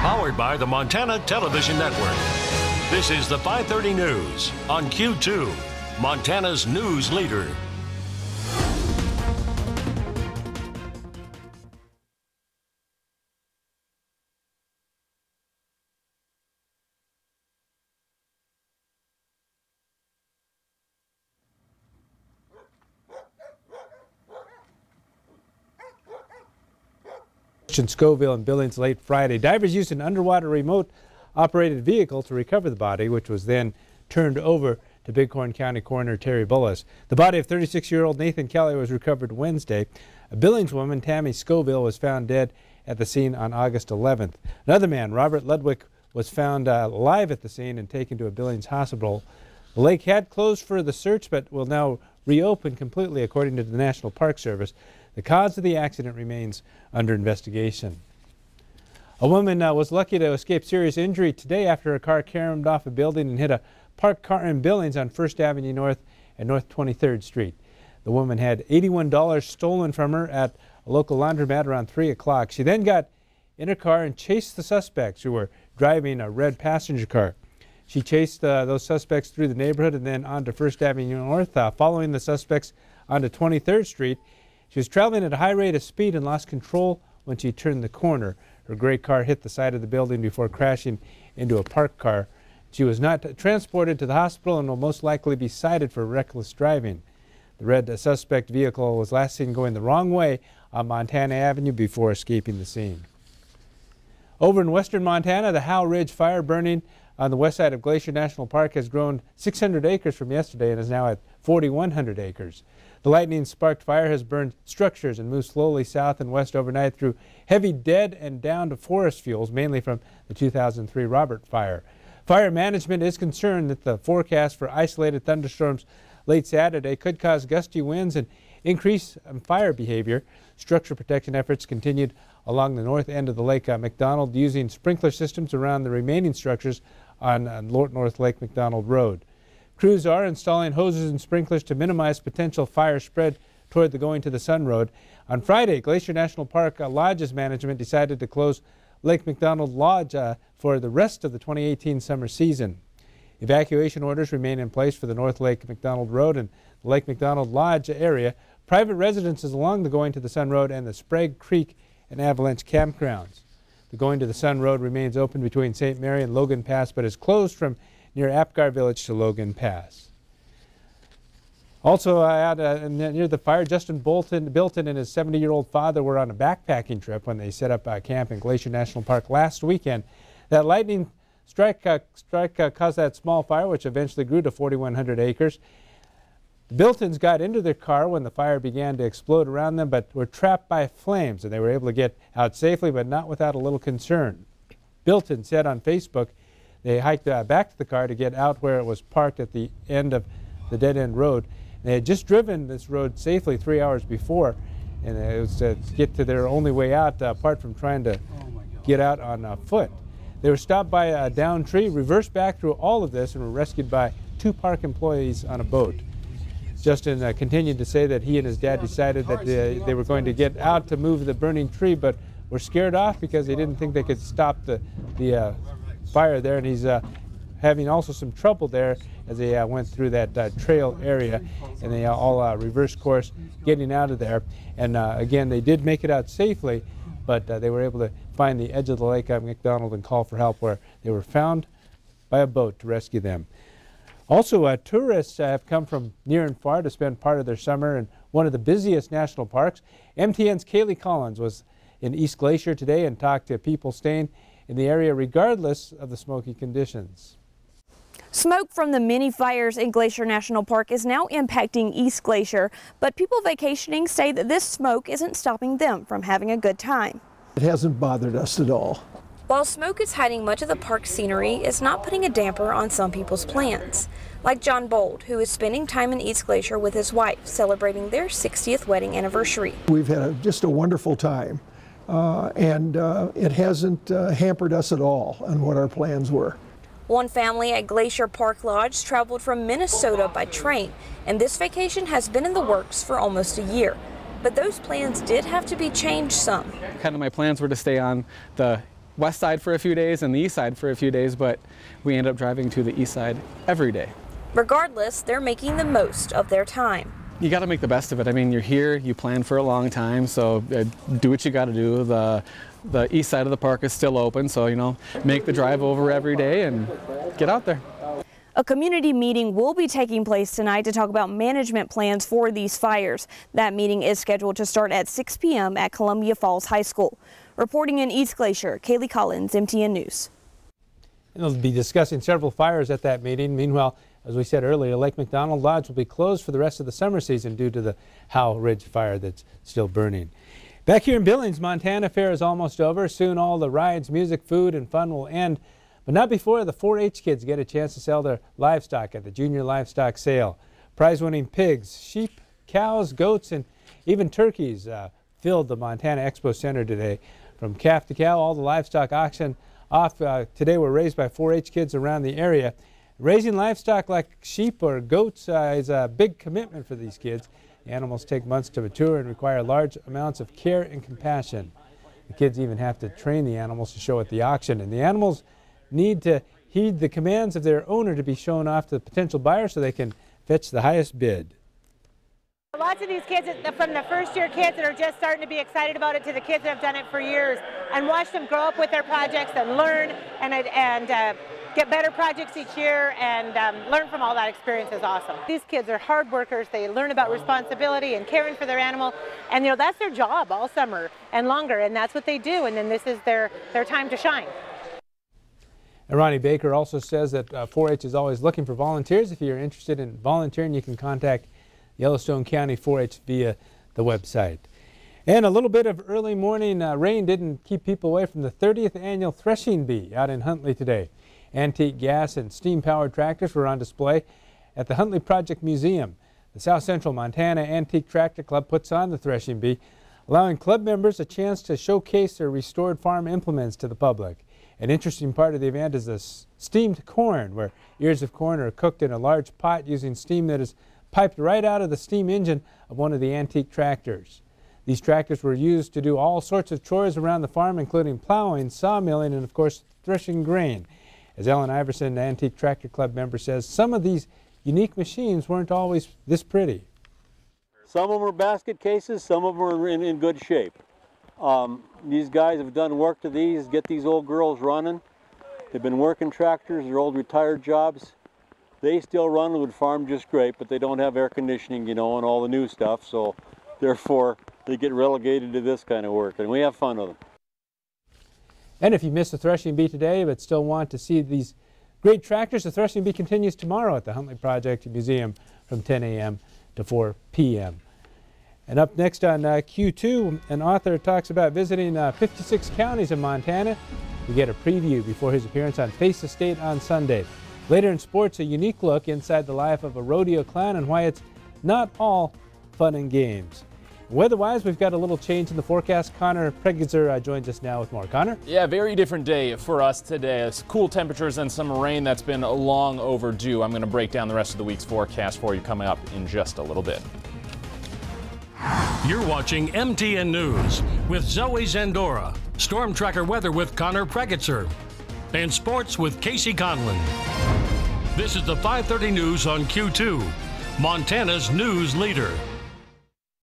Powered by the Montana Television Network. This is the 530 News on Q2, Montana's news leader. In Scoville and Billings late Friday, divers used an underwater remote-operated vehicle to recover the body, which was then turned over to Bighorn County Coroner Terry Bullis. The body of 36-year-old Nathan Kelly was recovered Wednesday. A Billings woman, Tammy Scoville, was found dead at the scene on August 11th. Another man, Robert Ludwig, was found alive at the scene and taken to a Billings hospital. The lake had closed for the search, but will now reopen completely, according to the National Park Service. The cause of the accident remains under investigation. A woman was lucky to escape serious injury today after a car caromed off a building and hit a parked car in Billings on 1st Avenue North and North 23rd Street. The woman had $81 stolen from her at a local laundromat around 3 o'clock. She then got in her car and chased the suspects who were driving a red passenger car. She chased those suspects through the neighborhood and then onto 1st Avenue North, following the suspects onto 23rd Street. She was traveling at a high rate of speed and lost control when she turned the corner. Her gray car hit the side of the building before crashing into a parked car. She was not transported to the hospital and will most likely be cited for reckless driving. The red suspect vehicle was last seen going the wrong way on Montana Avenue before escaping the scene. Over in western Montana, the Howe Ridge fire burning on the west side of Glacier National Park has grown 600 acres from yesterday and is now at 4,100 acres. The lightning-sparked fire has burned structures and moved slowly south and west overnight through heavy dead and downed forest fuels, mainly from the 2003 Robert fire. Fire management is concerned that the forecast for isolated thunderstorms late Saturday could cause gusty winds and increase fire behavior. Structure protection efforts continued along the north end of the Lake McDonald, using sprinkler systems around the remaining structures on North Lake McDonald Road. Crews are installing hoses and sprinklers to minimize potential fire spread toward the Going to the Sun Road. On Friday, Glacier National Park Lodges management decided to close Lake McDonald Lodge for the rest of the 2018 summer season. Evacuation orders remain in place for the North Lake McDonald Road and the Lake McDonald Lodge area, private residences along the Going to the Sun Road, and the Sprague Creek and Avalanche campgrounds. The Going to the Sun Road remains open between St. Mary and Logan Pass, but is closed from near Apgar Village to Logan Pass. Also near the fire, Justin Bilton and his 70-year-old father were on a backpacking trip when they set up camp in Glacier National Park last weekend. That lightning strike caused that small fire, which eventually grew to 4,100 acres. The Biltons got into their car when the fire began to explode around them, but were trapped by flames, and they were able to get out safely, but not without a little concern. Bilton said on Facebook they hiked back to the car to get out where it was parked at the end of the dead-end road. They had just driven this road safely 3 hours before, and it was to get to their only way out, apart from trying to get out on foot. They were stopped by a downed tree, reversed back through all of this, and were rescued by 2 park employees on a boat. Justin continued to say that he and his dad decided that they were going to get out to move the burning tree, but were scared off because they didn't think they could stop the fire there, and he's having also some trouble there as they went through that trail area, and they all reversed course getting out of there. And again, they did make it out safely, but they were able to find the edge of the lake at McDonald and call for help, where they were found by a boat to rescue them. Also, tourists have come from near and far to spend part of their summer in one of the busiest national parks. MTN's Kaylee Collins was in East Glacier today and talked to people staying in the area regardless of the smoky conditions. Smoke from the many fires in Glacier National Park is now impacting East Glacier, but people vacationing say that this smoke isn't stopping them from having a good time. It hasn't bothered us at all. While smoke is hiding much of the park scenery, it's not putting a damper on some people's plans. Like John Bold, who is spending time in East Glacier with his wife, celebrating their 60th wedding anniversary. We've had just a wonderful time, and it hasn't hampered us at all on what our plans were. One family at Glacier Park Lodge traveled from Minnesota by train, and this vacation has been in the works for almost a year. But those plans did have to be changed some. Kind of my plans were to stay on the west side for a few days and the east side for a few days, but we end up driving to the east side every day. Regardless, they're making the most of their time. You got to make the best of it. I mean, you're here, you plan for a long time, so do what you got to do. The east side of the park is still open, so, you know, make the drive over every day and get out there. A community meeting will be taking place tonight to talk about management plans for these fires. That meeting is scheduled to start at 6 p.m. at Columbia Falls High School. Reporting in East Glacier, Kaylee Collins, MTN News. And they'll be discussing several fires at that meeting. Meanwhile, as we said earlier, Lake McDonald Lodge will be closed for the rest of the summer season due to the Howell Ridge fire that's still burning. Back here in Billings, Montana Fair is almost over. Soon all the rides, music, food, and fun will end, but not before the 4-H kids get a chance to sell their livestock at the Junior Livestock Sale. Prize-winning pigs, sheep, cows, goats, and even turkeys filled the Montana Expo Center today. From calf to cow, all the livestock auction off today were raised by 4-H kids around the area. Raising livestock like sheep or goats is a big commitment for these kids. The animals take months to mature and require large amounts of care and compassion. The kids even have to train the animals to show at the auction, and the animals need to heed the commands of their owner to be shown off to potential buyers so they can fetch the highest bid. Lots of these kids, from the first-year kids that are just starting to be excited about it to the kids that have done it for years, and watch them grow up with their projects and learn and get better projects each year and learn from all that experience is awesome. These kids are hard workers. They learn about responsibility and caring for their animal, and you know that's their job all summer and longer, and that's what they do, and then this is their time to shine. And Ronnie Baker also says that 4-H is always looking for volunteers. If you're interested in volunteering, you can contact Yellowstone County 4-H via the website. And a little bit of early morning rain didn't keep people away from the 30th annual Threshing Bee out in Huntley today. Antique gas and steam-powered tractors were on display at the Huntley Project Museum. The South Central Montana Antique Tractor Club puts on the Threshing Bee, allowing club members a chance to showcase their restored farm implements to the public. An interesting part of the event is the steamed corn, where ears of corn are cooked in a large pot using steam that is piped right out of the steam engine of one of the antique tractors. These tractors were used to do all sorts of chores around the farm, including plowing, sawmilling, and of course threshing grain. As Ellen Iverson, the Antique Tractor Club member, says, some of these unique machines weren't always this pretty. Some of them are basket cases, some of them are in good shape. These guys have done work to these, get these old girls running. They've been working tractors, their old retired jobs. They still run and would farm just great, but they don't have air conditioning, you know, and all the new stuff, so therefore they get relegated to this kind of work, and we have fun with them. And if you missed the Threshing Bee today but still want to see these great tractors, the Threshing Bee continues tomorrow at the Huntley Project Museum from 10 a.m. to 4 p.m. And up next on Q2, an author talks about visiting 56 counties in Montana. We get a preview before his appearance on Face the State on Sunday. Later in sports, a unique look inside the life of a rodeo clown and why it's not all fun and games. Weather-wise, we've got a little change in the forecast. Connor Pregitzer joins us now with more. Connor? Yeah, very different day for us today. It's cool temperatures and some rain that's been long overdue. I'm going to break down the rest of the week's forecast for you coming up in just a little bit. You're watching MTN News with Zoe Zandora, Storm Tracker weather with Connor Pregitzer, and sports with Casey Conlon. This is the 5:30 news on Q2, Montana's news leader.